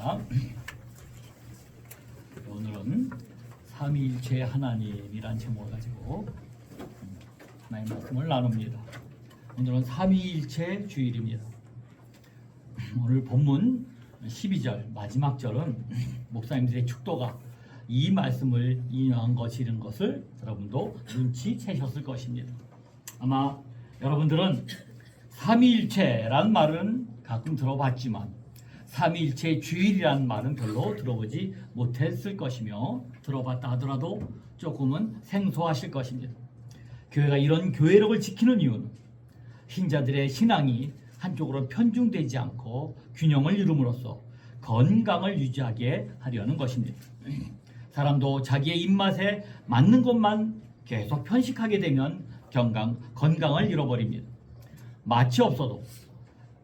있습니다. 오늘은 삼위일체 하나님이란 제목을 가지고 하나님 말씀을 나눕니다. 오늘은 삼위일체 주일입니다. 오늘 본문 12절 마지막 절은 목사님들의 축도가 이 말씀을 인용한 것이라는 것을 여러분도 눈치채셨을 것입니다. 아마 여러분들은 삼위일체란 말은 가끔 들어봤지만 삼위일체 주일이란 말은 별로 들어보지 못했을 것이며 들어봤다 하더라도 조금은 생소하실 것입니다. 교회가 이런 교회력을 지키는 이유는 신자들의 신앙이 한쪽으로 편중되지 않고 균형을 이룸으로써 건강을 유지하게 하려는 것입니다. 사람도 자기의 입맛에 맞는 것만 계속 편식하게 되면 건강을 잃어버립니다. 맛이 없어도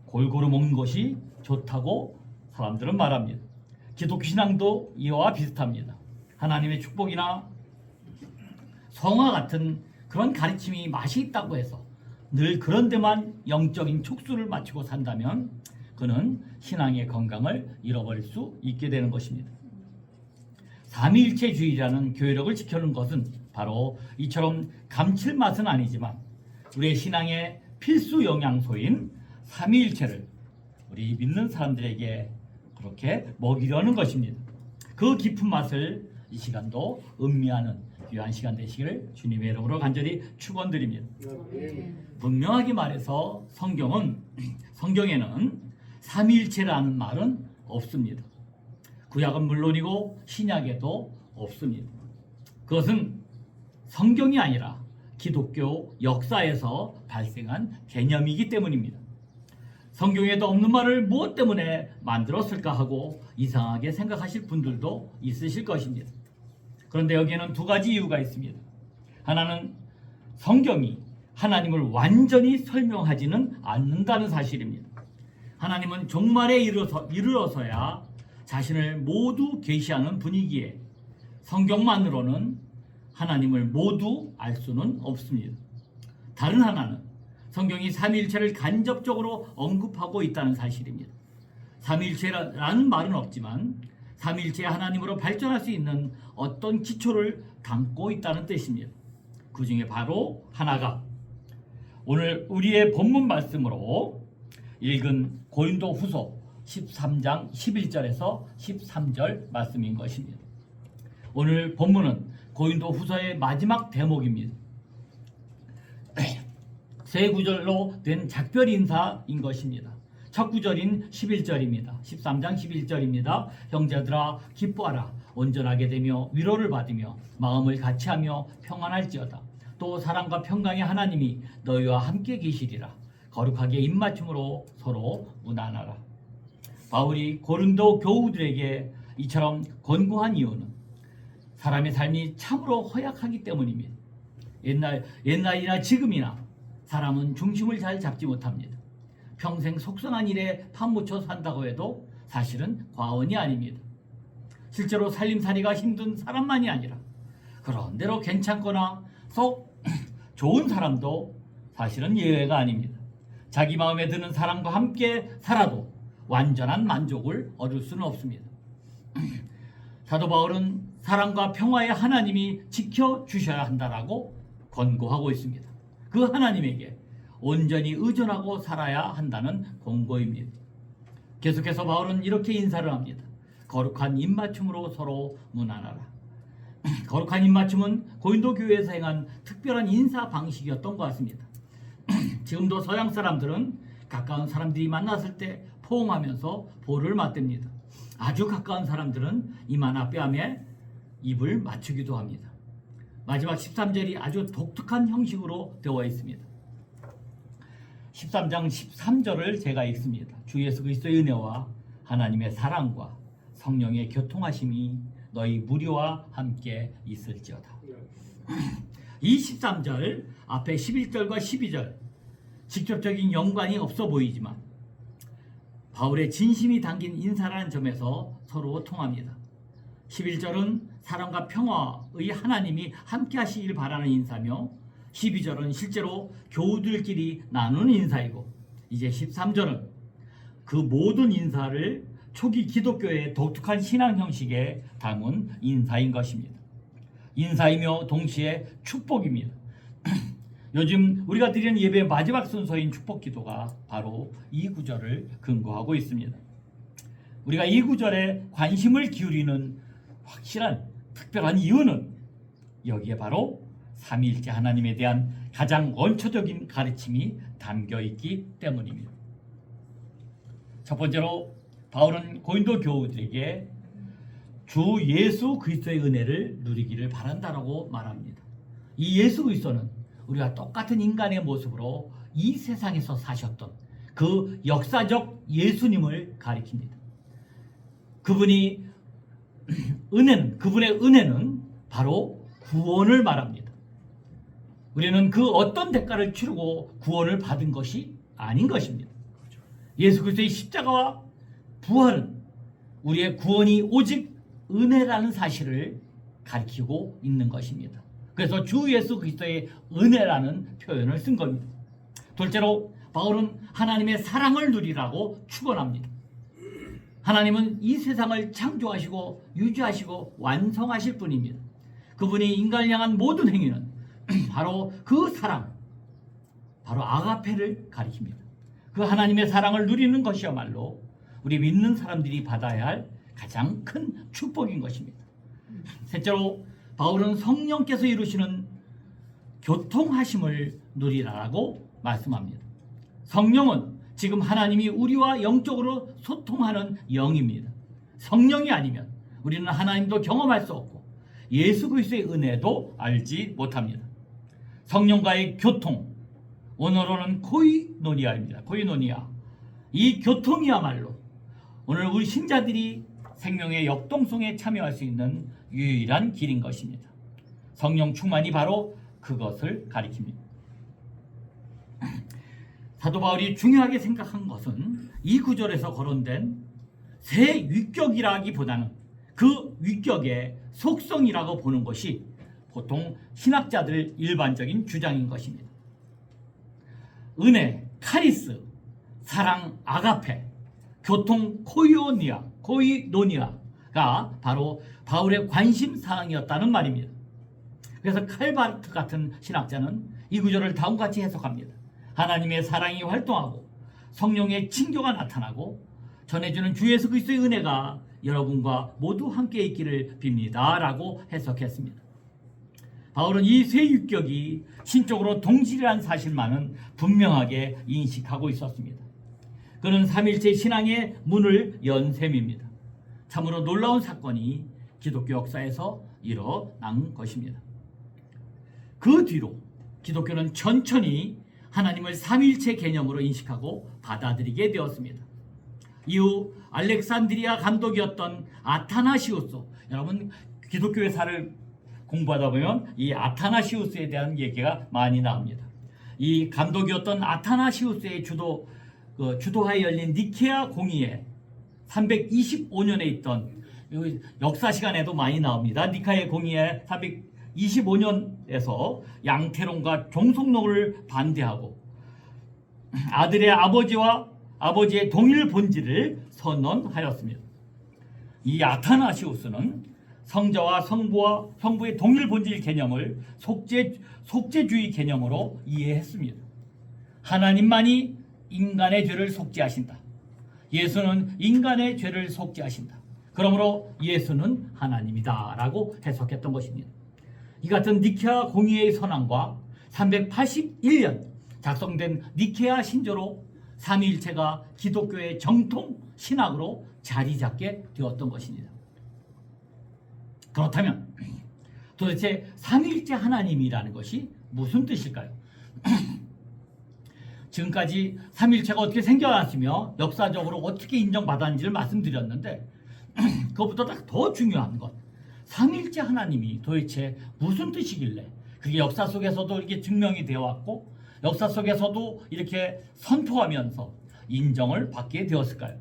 골고루 먹는 것이 좋다고 사람들은 말합니다. 기독교 신앙도 이와 비슷합니다. 하나님의 축복이나 성화 같은 그런 가르침이 맛이 있다고 해서 늘 그런 데만 영적인 촉수를 맞추고 산다면 그는 신앙의 건강을 잃어버릴 수 있게 되는 것입니다. 삼위일체주의라는 교회력을 지켜는 것은 바로 이처럼 감칠맛은 아니지만 우리의 신앙의 필수 영양소인 삼위일체를 우리 믿는 사람들에게 그렇게 먹이려는 것입니다. 그 깊은 맛을 이 시간도 음미하는 귀한 시간 되시기를 주님의 이름으로 간절히 축원드립니다. 분명하게 말해서 성경에는 삼위일체라는 말은 없습니다. 구약은 물론이고 신약에도 없습니다. 그것은 성경이 아니라 기독교 역사에서 발생한 개념이기 때문입니다. 성경에도 없는 말을 무엇 때문에 만들었을까 하고 이상하게 생각하실 분들도 있으실 것입니다. 그런데 여기에는 두 가지 이유가 있습니다. 하나는 성경이 하나님을 완전히 설명하지는 않는다는 사실입니다. 하나님은 종말에 이르러서야 자신을 모두 계시하는 분위기에 성경만으로는 하나님을 모두 알 수는 없습니다. 다른 하나는 성경이 삼위일체를 간접적으로 언급하고 있다는 사실입니다. 삼위일체라는 말은 없지만 삼위일체 하나님으로 발전할 수 있는 어떤 기초를 담고 있다는 뜻입니다. 그 중에 바로 하나가 오늘 우리의 본문 말씀으로 읽은 고린도후서 13장 11절에서 13절 말씀인 것입니다. 오늘 본문은 고린도후서의 마지막 대목입니다. 세 구절로 된 작별 인사인 것입니다. 첫 구절인 11절입니다. 13장 11절입니다. 형제들아 기뻐하라. 온전하게 되며 위로를 받으며 마음을 같이하며 평안할지어다. 또 사랑과 평강의 하나님이 너희와 함께 계시리라. 거룩하게 입맞춤으로 서로 무난하라. 바울이 고린도 교우들에게 이처럼 권고한 이유는 사람의 삶이 참으로 허약하기 때문입니다. 옛날이나 지금이나 사람은 중심을 잘 잡지 못합니다. 평생 속상한 일에 파묻혀 산다고 해도 사실은 과언이 아닙니다. 실제로 살림살이가 힘든 사람만이 아니라 그런대로 괜찮거나 속 좋은 사람도 사실은 예외가 아닙니다. 자기 마음에 드는 사람과 함께 살아도 완전한 만족을 얻을 수는 없습니다. 사도 바울은 사랑과 평화의 하나님이 지켜주셔야 한다라고 권고하고 있습니다. 그 하나님에게 온전히 의존하고 살아야 한다는 권고입니다. 계속해서 바울은 이렇게 인사를 합니다. 거룩한 입맞춤으로 서로 무난하라. 거룩한 입맞춤은 고린도 교회에서 행한 특별한 인사 방식이었던 것 같습니다. 지금도 서양 사람들은 가까운 사람들이 만났을 때 포옹하면서 볼을 맞댑니다. 아주 가까운 사람들은 이마나 뺨에 입을 맞추기도 합니다. 마지막 13절이 아주 독특한 형식으로 되어 있습니다. 13장 13절을 제가 읽습니다. 주 예수 그리스도의 은혜와 하나님의 사랑과 성령의 교통하심이 너희 무리와 함께 있을지어다. 이 13절 앞에 11절과 12절 직접적인 연관이 없어 보이지만 바울의 진심이 담긴 인사라는 점에서 서로 통합니다. 11절은 사랑과 평화의 하나님이 함께 하시길 바라는 인사며 12절은 실제로 교우들끼리 나누는 인사이고 이제 13절은 그 모든 인사를 초기 기독교의 독특한 신앙 형식에 담은 인사인 것입니다. 인사이며 동시에 축복입니다. 요즘 우리가 드리는 예배의 마지막 순서인 축복기도가 바로 이 구절을 근거하고 있습니다. 우리가 이 구절에 관심을 기울이는 확실한 특별한 이유는 여기에 바로 삼위일체 하나님에 대한 가장 원초적인 가르침이 담겨 있기 때문입니다. 첫 번째로 바울은 고린도 교우들에게 주 예수 그리스도의 은혜를 누리기를 바란다라고 말합니다. 이 예수 그리스도는 우리가 똑같은 인간의 모습으로 이 세상에서 사셨던 그 역사적 예수님을 가리킵니다. 그분의 은혜는 바로 구원을 말합니다. 우리는 그 어떤 대가를 치르고 구원을 받은 것이 아닌 것입니다. 예수 그리스도의 십자가와 부활은 우리의 구원이 오직 은혜라는 사실을 가리키고 있는 것입니다. 그래서 주 예수 그리스도의 은혜라는 표현을 쓴 겁니다. 둘째로 바울은 하나님의 사랑을 누리라고 축원합니다. 하나님은 이 세상을 창조하시고 유지하시고 완성하실 분입니다. 그분이 인간을 향한 모든 행위는 바로 그 사랑, 바로 아가페를 가리킵니다. 그 하나님의 사랑을 누리는 것이야말로 우리 믿는 사람들이 받아야 할 가장 큰 축복인 것입니다. 셋째로 바울은 성령께서 이루시는 교통하심을 누리라라고 말씀합니다. 성령은 지금 하나님이 우리와 영적으로 소통하는 영입니다. 성령이 아니면 우리는 하나님도 경험할 수 없고 예수 그리스도의 은혜도 알지 못합니다. 성령과의 교통, 원어로는 코이노니아입니다. 코이노니아. 이 교통이야말로 오늘 우리 신자들이 생명의 역동성에 참여할 수 있는 유일한 길인 것입니다. 성령 충만이 바로 그것을 가리킵니다. 사도 바울이 중요하게 생각한 것은 이 구절에서 거론된 새 위격이라기보다는 그 위격의 속성이라고 보는 것이 보통 신학자들 일반적인 주장인 것입니다. 은혜, 카리스, 사랑, 아가페, 교통, 코이노니아가 바로 바울의 관심사항이었다는 말입니다. 그래서 칼바르트 같은 신학자는 이 구절을 다음과 같이 해석합니다. 하나님의 사랑이 활동하고 성령의 징조가 나타나고 전해주는 주 예수 그리스도의 은혜가 여러분과 모두 함께 있기를 빕니다 라고 해석했습니다. 바울은 이 세 유격이 신적으로 동질이라는 사실만은 분명하게 인식하고 있었습니다. 그는 삼일체 신앙의 문을 연 셈입니다. 참으로 놀라운 사건이 기독교 역사에서 일어난 것입니다. 그 뒤로 기독교는 천천히 하나님을 삼일체 개념으로 인식하고 받아들이게 되었습니다. 이후 알렉산드리아 감독이었던 아타나시우스, 여러분 기독교 역사를 공부하다 보면 이 아타나시우스에 대한 얘기가 많이 나옵니다. 이 감독이었던 아타나시우스의 주도하에 열린 니케아 공의회 325년에 있던 역사 시간에도 많이 나옵니다. 니케아 공의회 325년에서 양태론과 종속론을 반대하고 아들의 아버지의 동일 본질을 선언하였습니다. 이 아타나시우스는 성자와 성부의 동일 본질 개념을 속죄주의 개념으로 이해했습니다. 하나님만이 인간의 죄를 속죄하신다. 예수는 인간의 죄를 속죄하신다. 그러므로 예수는 하나님이다 라고 해석했던 것입니다. 이 같은 니케아 공의회의 선언과 381년 작성된 니케아 신조로 삼위일체가 기독교의 정통 신학으로 자리 잡게 되었던 것입니다. 그렇다면 도대체 삼위일체 하나님이라는 것이 무슨 뜻일까요? 지금까지 삼위일체가 어떻게 생겨났으며 역사적으로 어떻게 인정받았는지를 말씀드렸는데 그것보다 더 중요한 것, 삼위일체 하나님이 도대체 무슨 뜻이길래 그게 역사 속에서도 이렇게 증명이 되어 왔고 역사 속에서도 이렇게 선포하면서 인정을 받게 되었을까요?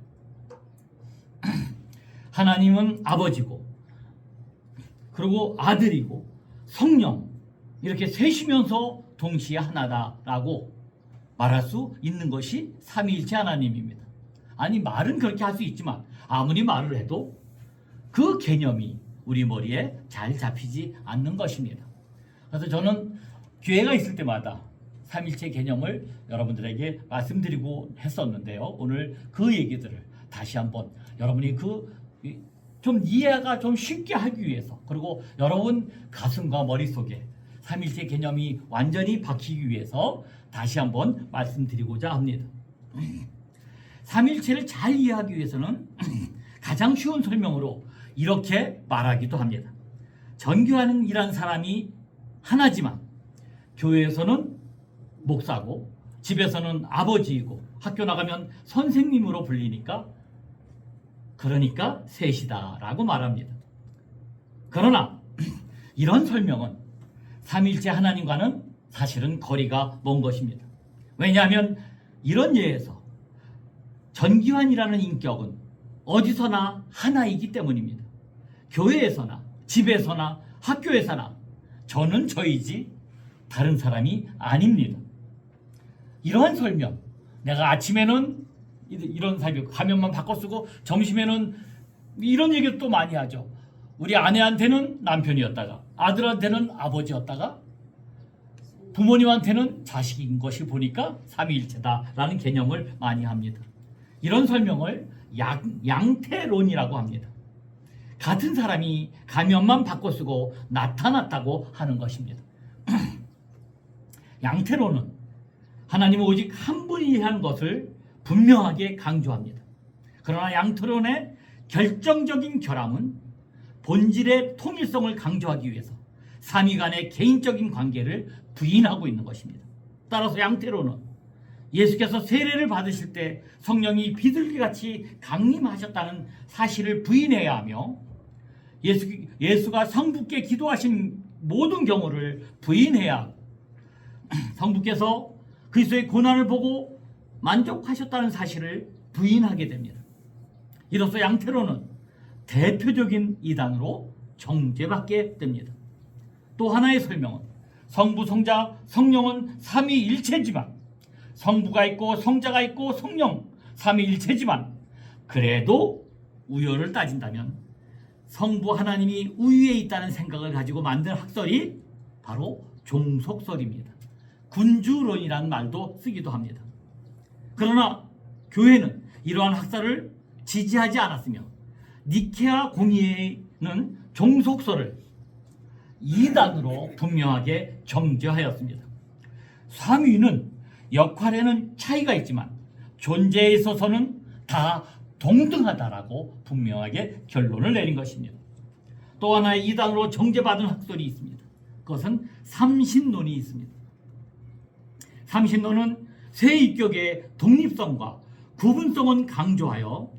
하나님은 아버지고 그리고 아들이고 성령 이렇게 셋이면서 동시에 하나다라고 말할 수 있는 것이 삼위일체 하나님입니다. 아니 말은 그렇게 할 수 있지만 아무리 말을 해도 그 개념이 우리 머리에 잘 잡히지 않는 것입니다. 그래서 저는 기회가 있을 때마다 삼일체 개념을 여러분들에게 말씀드리고 했었는데요. 오늘 그 얘기들을 다시 한번 여러분이 좀 이해가 좀 쉽게 하기 위해서, 그리고 여러분 가슴과 머릿속에 삼일체 개념이 완전히 박히기 위해서 다시 한번 말씀드리고자 합니다. 삼일체를 잘 이해하기 위해서는 가장 쉬운 설명으로 이렇게 말하기도 합니다. 전교하는이란 사람이 하나지만 교회에서는 목사고 집에서는 아버지이고 학교 나가면 선생님으로 불리니까 그러니까 셋이다라고 말합니다. 그러나 이런 설명은 삼일체 하나님과는 사실은 거리가 먼 것입니다. 왜냐하면 이런 예에서 전기환이라는 인격은 어디서나 하나이기 때문입니다. 교회에서나 집에서나 학교에서나 저는 저이지 다른 사람이 아닙니다. 이러한 설명, 내가 아침에는 이런 가면만 바꿔 쓰고 점심에는 이런 얘기를 또 많이 하죠. 우리 아내한테는 남편이었다가 아들한테는 아버지였다가 부모님한테는 자식인 것이 보니까 삼위일체다라는 개념을 많이 합니다. 이런 설명을 양태론이라고 합니다. 같은 사람이 가면만 바꿔 쓰고 나타났다고 하는 것입니다. 양태론은 하나님은 오직 한 분이라는 것을 분명하게 강조합니다. 그러나 양태론의 결정적인 결함은 본질의 통일성을 강조하기 위해서 삼위 간의 개인적인 관계를 부인하고 있는 것입니다. 따라서 양태론은 예수께서 세례를 받으실 때 성령이 비둘기같이 강림하셨다는 사실을 부인해야 하며 예수가 성부께 기도하신 모든 경우를 부인해야 하고 성부께서 그리스도의 고난을 보고 만족하셨다는 사실을 부인하게 됩니다. 이로써 양태론은 대표적인 이단으로 정죄받게 됩니다. 또 하나의 설명은 성부, 성자, 성령은 삼위일체지만 성부가 있고 성자가 있고 성령 삼위일체지만 그래도 우열을 따진다면 성부 하나님이 우위에 있다는 생각을 가지고 만든 학설이 바로 종속설입니다. 군주론이라는 말도 쓰기도 합니다. 그러나 교회는 이러한 학설을 지지하지 않았으며 니케아 공의회는 종속설을 이단으로 분명하게 정죄하였습니다. 삼위는 역할에는 차이가 있지만 존재에 있어서는 다 동등하다라고 분명하게 결론을 내린 것입니다. 또 하나의 이단으로 정죄받은 학설이 있습니다. 그것은 삼신론이 있습니다. 삼신론은 세 인격의 독립성과 구분성은 강조하여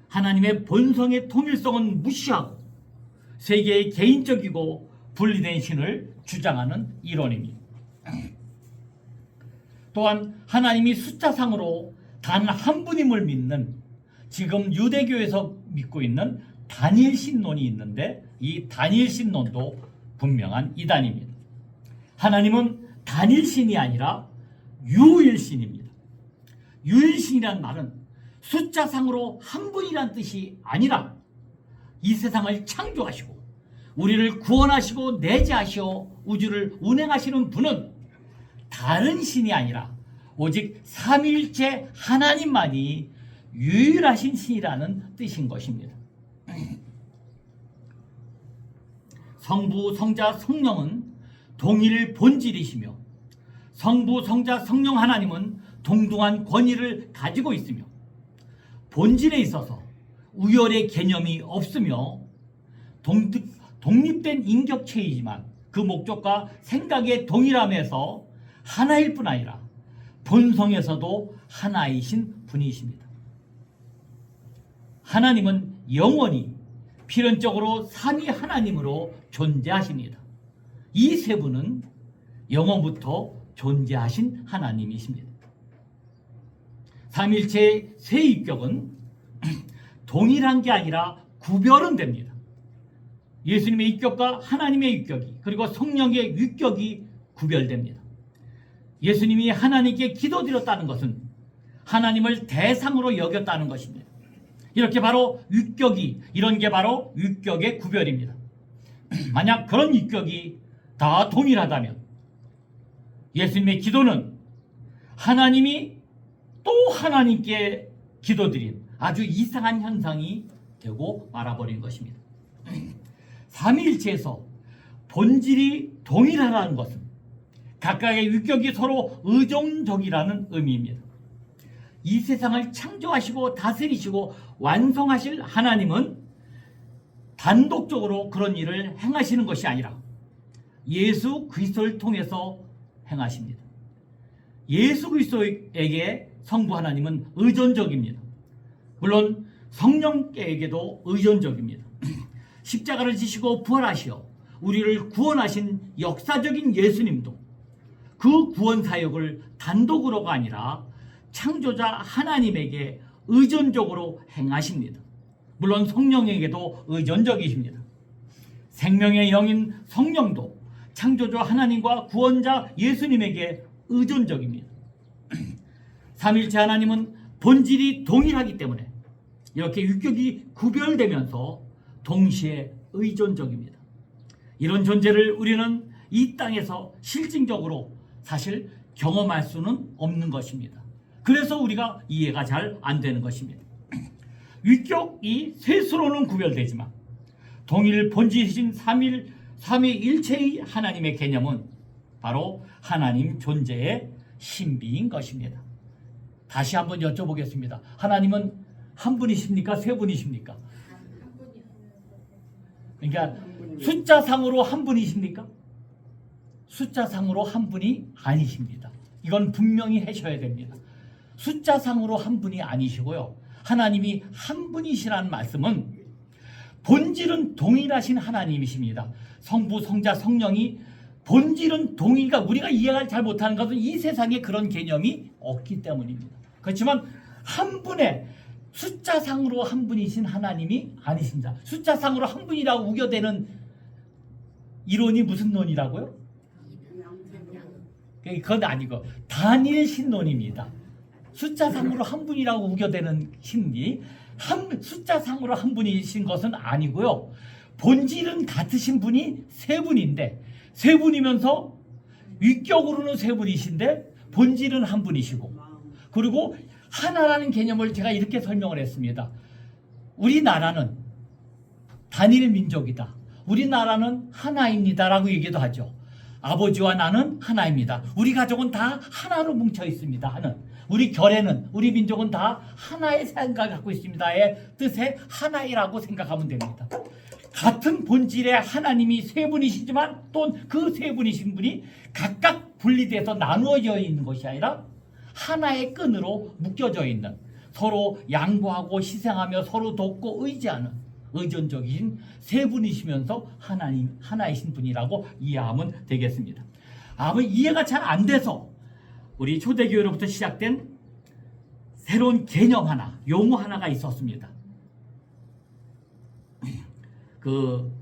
하나님의 본성의 통일성은 무시하고 세계의 개인적이고 분리된 신을 주장하는 이론입니다. 또한 하나님이 숫자상으로 단 한 분임을 믿는 지금 유대교에서 믿고 있는 다니엘신론이 있는데 이 다니엘신론도 분명한 이단입니다. 하나님은 단일신이 아니라 유일신입니다. 유일신이란 말은 숫자상으로 한 분이란 뜻이 아니라 이 세상을 창조하시고 우리를 구원하시고 내재하시어 우주를 운행하시는 분은 다른 신이 아니라 오직 삼위일체 하나님만이 유일하신 신이라는 뜻인 것입니다. 성부, 성자, 성령은 동일 본질이시며 성부, 성자, 성령 하나님은 동등한 권위를 가지고 있으며 본질에 있어서 우열의 개념이 없으며 독립된 인격체이지만 그 목적과 생각의 동일함에서 하나일 뿐 아니라 본성에서도 하나이신 분이십니다. 하나님은 영원히 필연적으로 삼위 하나님으로 존재하십니다. 이 세 분은 영원부터 존재하신 하나님이십니다. 삼일체의 세 인격은 동일한 게 아니라 구별은 됩니다. 예수님의 인격과 하나님의 인격이 그리고 성령의 인격이 구별됩니다. 예수님이 하나님께 기도드렸다는 것은 하나님을 대상으로 여겼다는 것입니다. 이렇게 바로 윗격이, 이런 게 바로 윗격의 구별입니다. 만약 그런 윗격이 다 동일하다면 예수님의 기도는 하나님이 또 하나님께 기도드린 아주 이상한 현상이 되고 말아버린 것입니다. 삼위일체에서 본질이 동일하다는 것은 각각의 윗격이 서로 의존적이라는 의미입니다. 이 세상을 창조하시고 다스리시고 완성하실 하나님은 단독적으로 그런 일을 행하시는 것이 아니라 예수 그리스도를 통해서 행하십니다. 예수 그리스도에게 성부 하나님은 의존적입니다. 물론 성령께에게도 의존적입니다. 십자가를 지시고 부활하시어 우리를 구원하신 역사적인 예수님도 그 구원 사역을 단독으로가 아니라 창조자 하나님에게 의존적으로 행하십니다. 물론 성령에게도 의존적이십니다. 생명의 영인 성령도 창조자 하나님과 구원자 예수님에게 의존적입니다. 삼일체 하나님은 본질이 동일하기 때문에 이렇게 윗격이 구별되면서 동시에 의존적입니다. 이런 존재를 우리는 이 땅에서 실증적으로 사실 경험할 수는 없는 것입니다. 그래서 우리가 이해가 잘 안 되는 것입니다. 윗격이 셋으로는 구별되지만 동일 본질이신 삼위일체의 하나님의 개념은 바로 하나님 존재의 신비인 것입니다. 다시 한번 여쭤보겠습니다. 하나님은 한 분이십니까? 세 분이십니까? 그러니까 숫자상으로 한 분이십니까? 숫자상으로 한 분이 아니십니다. 이건 분명히 하셔야 됩니다. 숫자상으로 한 분이 아니시고요. 하나님이 한 분이시라는 말씀은 본질은 동일하신 하나님이십니다. 성부, 성자, 성령이 본질은 동일가 우리가 이해가 잘 못하는 것은 이 세상에 그런 개념이 없기 때문입니다. 그렇지만 한 분의 숫자상으로 한 분이신 하나님이 아니십니다. 숫자상으로 한 분이라고 우겨대는 이론이 무슨 논이라고요? 그건 아니고 단일 신론입니다. 숫자상으로 한 분이라고 우겨대는 신이 숫자상으로 한 분이신 것은 아니고요. 본질은 같으신 분이 세 분인데 세 분이면서 윗격으로는 세 분이신데 본질은 한 분이시고 그리고 하나라는 개념을 제가 이렇게 설명을 했습니다. 우리나라는 단일 민족이다. 우리나라는 하나입니다. 라고 얘기도 하죠. 아버지와 나는 하나입니다. 우리 가족은 다 하나로 뭉쳐 있습니다. 하는. 우리 결에는 우리 민족은 다 하나의 생각을 갖고 있습니다의 뜻의 하나이라고 생각하면 됩니다. 같은 본질의 하나님이 세 분이시지만 또 그 세 분이신 분이 각각 분리돼서 나누어져 있는 것이 아니라 하나의 끈으로 묶여져 있는 서로 양보하고 희생하며 서로 돕고 의지하는 의존적인 세 분이시면서 하나님 하나이신 분이라고 이해하면 되겠습니다. 아무 이해가 잘 안 돼서 우리 초대교회로부터 시작된 새로운 개념 하나, 용어 하나가 있었습니다. 그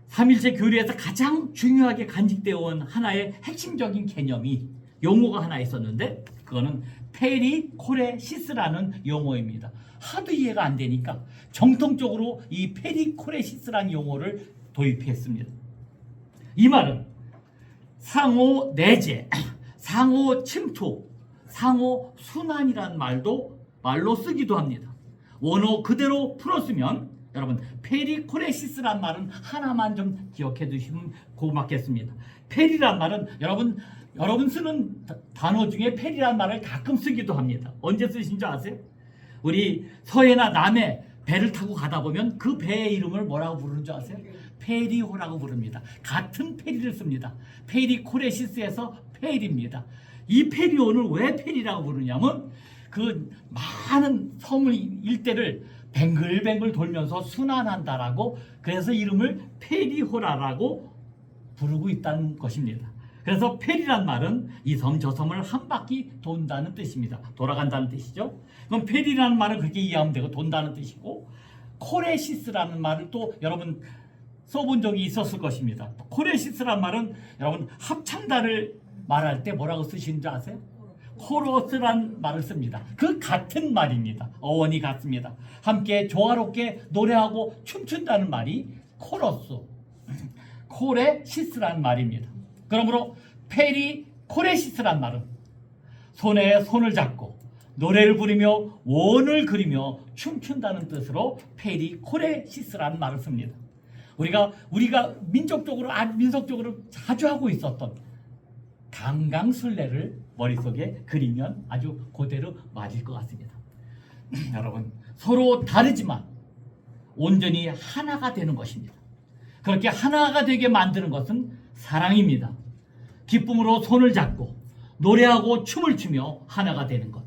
삼일체 교리에서 가장 중요하게 간직되어 온 하나의 핵심적인 개념이 용어가 하나 있었는데 그거는 페리코레시스라는 용어입니다. 하도 이해가 안 되니까 정통적으로 이 페리코레시스라는 용어를 도입했습니다. 이 말은 상호 내재, 상호 침투, 상호 순환이라는 말로 쓰기도 합니다. 원어 그대로 풀었으면 여러분 페리코레시스란 말은 하나만 좀 기억해 두시면 고맙겠습니다. 페리란 말은 여러분 쓰는 단어 중에 페리란 말을 가끔 쓰기도 합니다. 언제 쓰신 줄 아세요? 우리 서해나 남해 배를 타고 가다 보면 그 배의 이름을 뭐라고 부르는 줄 아세요? 페리호라고 부릅니다. 같은 페리를 씁니다. 페리코레시스에서 페리입니다. 이 페리호는 왜 페리라고 부르냐면 그 많은 섬을 일대를 뱅글뱅글 돌면서 순환한다라고 그래서 이름을 페리호라라고 부르고 있다는 것입니다. 그래서 페리란 말은 이 섬 저 섬을 한 바퀴 돈다는 뜻입니다. 돌아간다는 뜻이죠. 그럼 페리라는 말은 그렇게 이해하면 되고 돈다는 뜻이고 코레시스라는 말을 또 여러분 써본 적이 있었을 것입니다. 코레시스라는 말은 여러분 합창단을 말할 때 뭐라고 쓰시는지 아세요? 코러스란 말을 씁니다. 그 같은 말입니다. 어원이 같습니다. 함께 조화롭게 노래하고 춤춘다는 말이 코러스, 코레시스란 말입니다. 그러므로 페리코레시스란 말은 손에 손을 잡고 노래를 부르며 원을 그리며 춤춘다는 뜻으로 페리코레시스라는 말을 씁니다. 우리가 민속적으로 자주 하고 있었던 강강술래를 머릿속에 그리면 아주 그대로 맞을 것 같습니다. 여러분, 서로 다르지만 온전히 하나가 되는 것입니다. 그렇게 하나가 되게 만드는 것은 사랑입니다. 기쁨으로 손을 잡고 노래하고 춤을 추며 하나가 되는 것.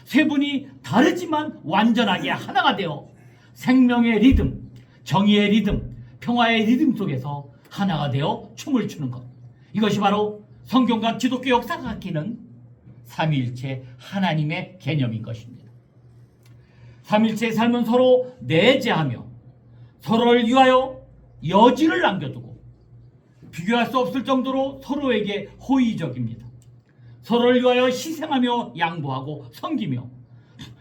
세 분이 다르지만 완전하게 하나가 되어 생명의 리듬, 정의의 리듬, 평화의 리듬 속에서 하나가 되어 춤을 추는 것. 이것이 바로 성경과 기독교 역사가 가리키는 삼위일체 하나님의 개념인 것입니다. 삼위일체의 삶은 서로 내재하며 서로를 위하여 여지를 남겨두고 비교할 수 없을 정도로 서로에게 호의적입니다. 서로를 위하여 희생하며 양보하고 섬기며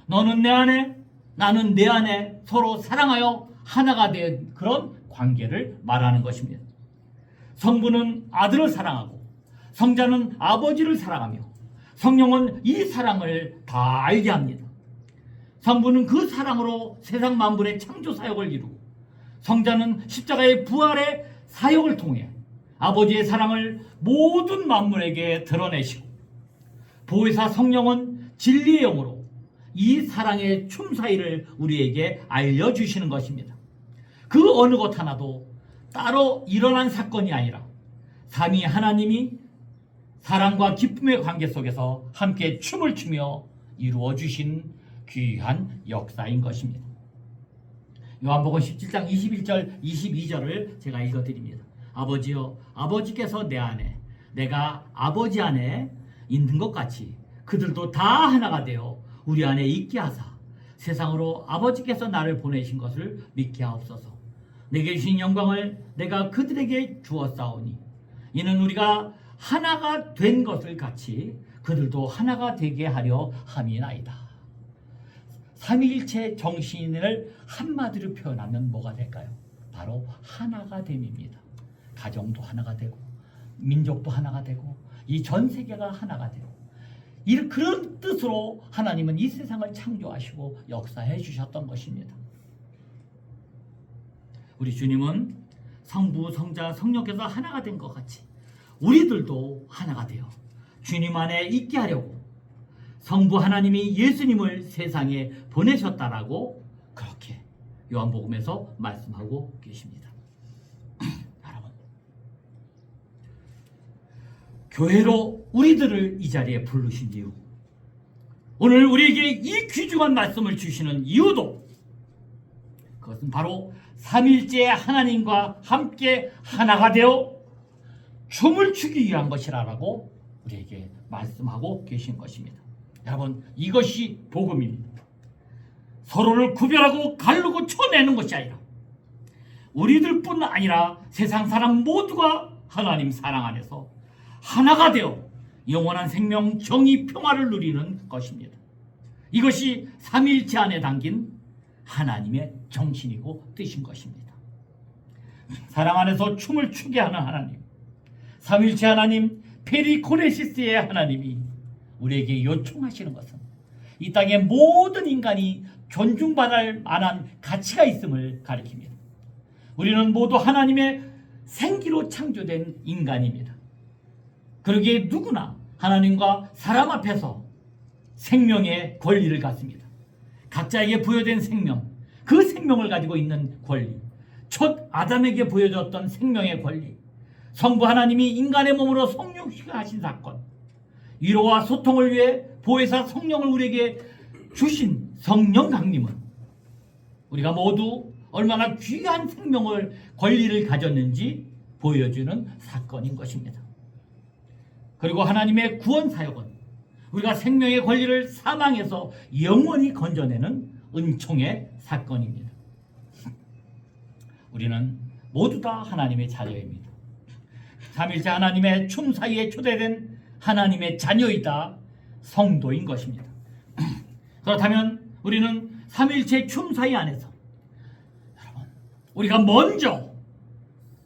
너는 내 안에 나는 내 안에 서로 사랑하여 하나가 된 그런 관계를 말하는 것입니다. 성부는 아들을 사랑하고 성자는 아버지를 사랑하며 성령은 이 사랑을 다 알게 합니다. 성부는 그 사랑으로 세상 만물의 창조 사역을 이루고 성자는 십자가의 부활의 사역을 통해 아버지의 사랑을 모든 만물에게 드러내시고 보혜사 성령은 진리의 영으로 이 사랑의 춤사위를 우리에게 알려주시는 것입니다. 그 어느 것 하나도 따로 일어난 사건이 아니라 삼위 하나님이 사랑과 기쁨의 관계 속에서 함께 춤을 추며 이루어 주신 귀한 역사인 것입니다. 요한복음 17장 21절 22절을 제가 읽어드립니다. 아버지여, 아버지께서 내 안에 내가 아버지 안에 있는 것 같이 그들도 다 하나가 되어 우리 안에 있게 하사 세상으로 아버지께서 나를 보내신 것을 믿게 하옵소서. 내게 주신 영광을 내가 그들에게 주었사오니 이는 우리가 하나가 된 것을 같이 그들도 하나가 되게 하려 함이나이다. 삼위일체 정신을 한마디로 표현하면 뭐가 될까요? 바로 하나가 됨입니다. 가정도 하나가 되고 민족도 하나가 되고 이 전 세계가 하나가 되고 그런 뜻으로 하나님은 이 세상을 창조하시고 역사해 주셨던 것입니다. 우리 주님은 성부, 성자, 성령께서 하나가 된 것 같이 우리들도 하나가 되어 주님 안에 있게 하려고 성부 하나님이 예수님을 세상에 보내셨다라고 그렇게 요한복음에서 말씀하고 계십니다. 여러분, 교회로 우리들을 이 자리에 부르신 이유, 오늘 우리에게 이 귀중한 말씀을 주시는 이유도 그것은 바로 삼위일체 하나님과 함께 하나가 되어 춤을 추기 위한 것이라고 우리에게 말씀하고 계신 것입니다. 여러분, 이것이 복음입니다. 서로를 구별하고 가르고 쳐내는 것이 아니라 우리들뿐 아니라 세상 사람 모두가 하나님 사랑 안에서 하나가 되어 영원한 생명, 정의, 평화를 누리는 것입니다. 이것이 삼위일체 안에 담긴 하나님의 정신이고 뜻인 것입니다. 사랑 안에서 춤을 추게 하는 하나님, 삼위일체 하나님, 페리코레시스의 하나님이 우리에게 요청하시는 것은 이 땅의 모든 인간이 존중받을 만한 가치가 있음을 가리킵니다. 우리는 모두 하나님의 생기로 창조된 인간입니다. 그러기에 누구나 하나님과 사람 앞에서 생명의 권리를 갖습니다. 각자에게 부여된 생명, 그 생명을 가지고 있는 권리, 첫 아담에게 부여졌던 생명의 권리, 성부 하나님이 인간의 몸으로 성육하신 사건, 위로와 소통을 위해 보혜사 성령을 우리에게 주신 성령 강림은 우리가 모두 얼마나 귀한 생명을 권리를 가졌는지 보여주는 사건인 것입니다. 그리고 하나님의 구원 사역은 우리가 생명의 권리를 사망에서 영원히 건져내는 은총의 사건입니다. 우리는 모두 다 하나님의 자녀입니다. 삼위일체 하나님의 춤 사이에 초대된 하나님의 자녀이다 성도인 것입니다. 그렇다면 우리는 삼일체 춤사위 안에서 여러분, 우리가 먼저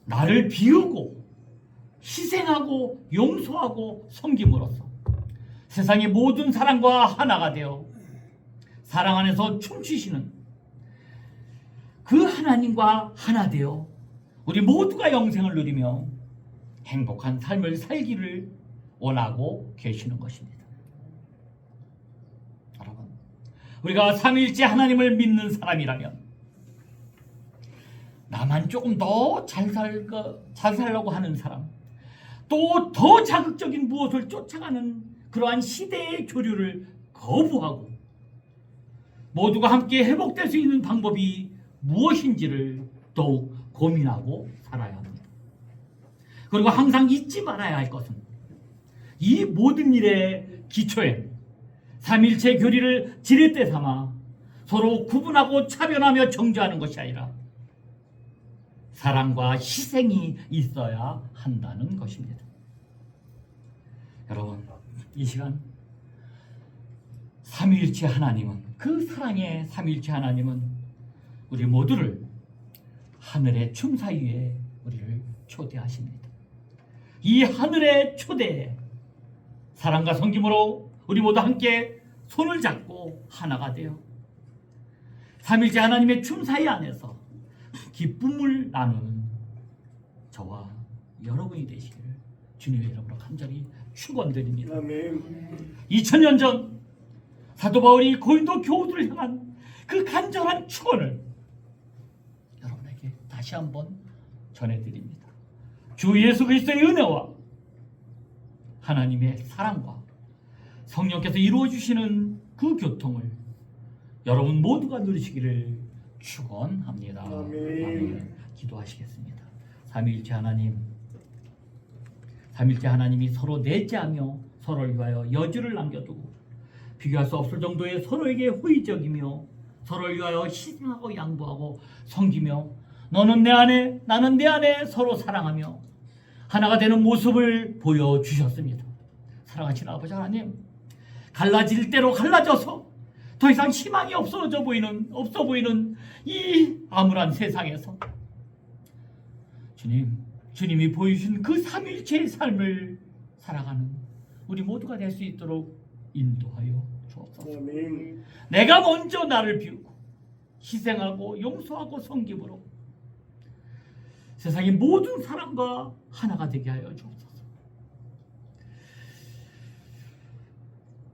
나를 비우고 희생하고 용서하고 섬김으로써 세상의 모든 사람과 하나가 되어 사랑 안에서 춤추시는 그 하나님과 하나 되어 우리 모두가 영생을 누리며 행복한 삶을 살기를 원하고 계시는 것입니다. 여러분, 우리가 삼일째 하나님을 믿는 사람이라면 나만 조금 더 잘 살려고 하는 사람, 또 더 자극적인 무엇을 쫓아가는 그러한 시대의 교류를 거부하고 모두가 함께 회복될 수 있는 방법이 무엇인지를 더욱 고민하고 살아야 합니다. 그리고 항상 잊지 말아야 할 것은 이 모든 일의 기초에 삼일체 교리를 지렛대 삼아 서로 구분하고 차별하며 정죄하는 것이 아니라 사랑과 희생이 있어야 한다는 것입니다. 여러분, 이 시간 삼위일체 하나님은, 그 사랑의 삼위일체 하나님은 우리 모두를 하늘의 춤사위에 우리를 초대하십니다. 이 하늘의 초대에 사랑과 섬김으로 우리 모두 함께 손을 잡고 하나가 되어 삼위일체 하나님의 춤사위 안에서 기쁨을 나누는 저와 여러분이 되시기를 주님의 이름으로 간절히 축원드립니다. 2000년 전 사도 바울이 고린도 교우들을 향한 그 간절한 축원을 여러분에게 다시 한번 전해드립니다. 주 예수 그리스도의 은혜와 하나님의 사랑과 성령께서 이루어주시는 그 교통을 여러분 모두가 누리시기를 축원합니다. 아멘. 기도하시겠습니다. 삼위일체 하나님이 서로 넷째하며 서로를 위하여 여지를 남겨두고 비교할 수 없을 정도의 서로에게 호의적이며 서로를 위하여 희생하고 양보하고 섬기며 너는 내 안에 나는 내 안에 서로 사랑하며 하나가 되는 모습을 보여주셨습니다. 사랑하시는 아버지 하나님, 갈라질 대로 갈라져서 더 이상 희망이 없어 보이는 이 암울한 세상에서 주님이 보여주신 그 삼위일체의 삶을 살아가는 우리 모두가 될 수 있도록 인도하여 주옵소서. 내가 먼저 나를 비우고 희생하고 용서하고 섬김으로 세상의 모든 사람과 하나가 되게 하여 주옵소서.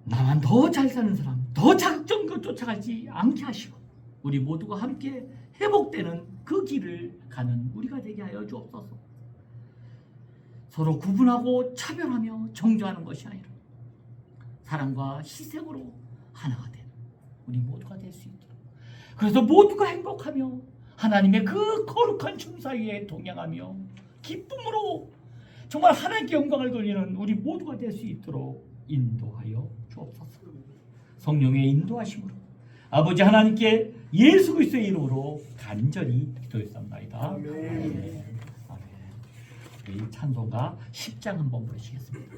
나만 더 잘 사는 사람, 더 자극적인 것 쫓아가지 않게 하시고 우리 모두가 함께 회복되는 그 길을 가는 우리가 되게 하여 주옵소서. 서로 구분하고 차별하며 정죄하는 것이 아니라 사랑과 희생으로 하나가 되는 우리 모두가 될 수 있도록, 그래서 모두가 행복하며 하나님의 그 거룩한 춤사위에 동행하며 기쁨으로 정말 하나님께 영광을 돌리는 우리 모두가 될 수 있도록 인도하여 주옵소서. 성령의 인도하심으로 아버지 하나님께 예수 그리스도의 이름으로 간절히 기도했습니다. 아멘. 아멘. 우리 찬송가 10장 한번 부르시겠습니다.